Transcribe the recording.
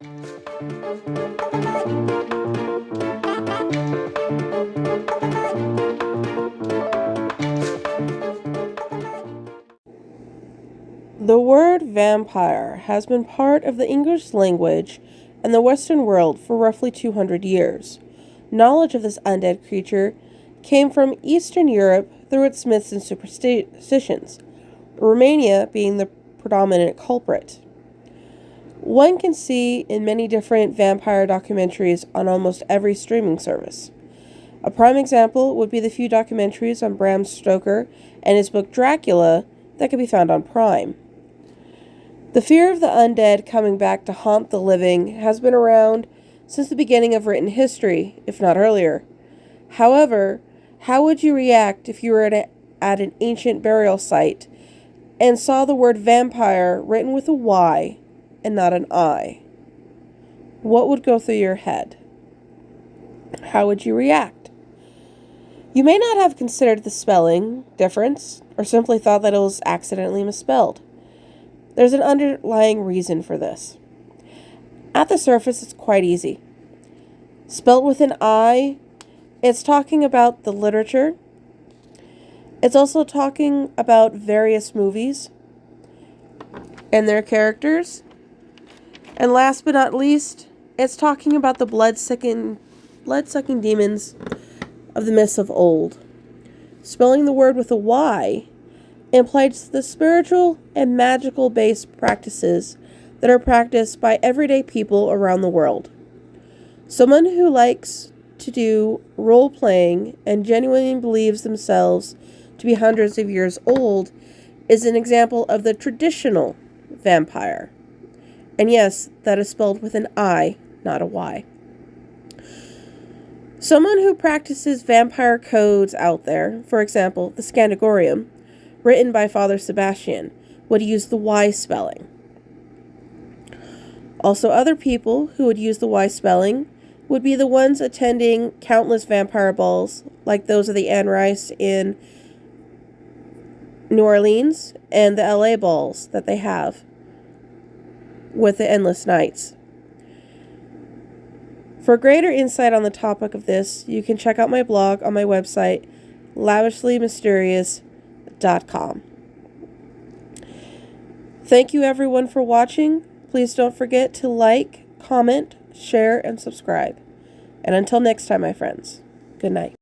The word vampire has been part of the English language and the Western world for roughly 200 years. Knowledge of this undead creature came from Eastern Europe through its myths and superstitions, Romania being the predominant culprit. One can see in many different vampire documentaries on almost every streaming service. A prime example would be the few documentaries on Bram Stoker and his book Dracula that can be found on Prime. The fear of the undead coming back to haunt the living has been around since the beginning of written history, if not earlier. However, how would you react if you were at an ancient burial site and saw the word vampire written with a Y and not an I? What would go through your head? How would you react? You may not have considered the spelling difference or simply thought that it was accidentally misspelled. There's an underlying reason for this. At the surface, it's quite easy. Spelled with an I, it's talking about the literature. It's also talking about various movies and their characters. And last but not least, it's talking about the blood-sucking demons of the myths of old. Spelling the word with a Y implies the spiritual and magical-based practices that are practiced by everyday people around the world. Someone who likes to do role-playing and genuinely believes themselves to be hundreds of years old is an example of the traditional vampire. And yes, that is spelled with an I, not a Y. Someone who practices vampire codes out there, for example, the Scandagorium, written by Father Sebastian, would use the Y spelling. Also, other people who would use the Y spelling would be the ones attending countless vampire balls, like those of the Anne Rice in New Orleans and the LA balls that they have with the Endless Nights. For greater insight on the topic of this, you can check out my blog on my website, lavishlymysterious.com. Thank you everyone for watching. Please don't forget to like, comment, share, and subscribe. And until next time, my friends, good night.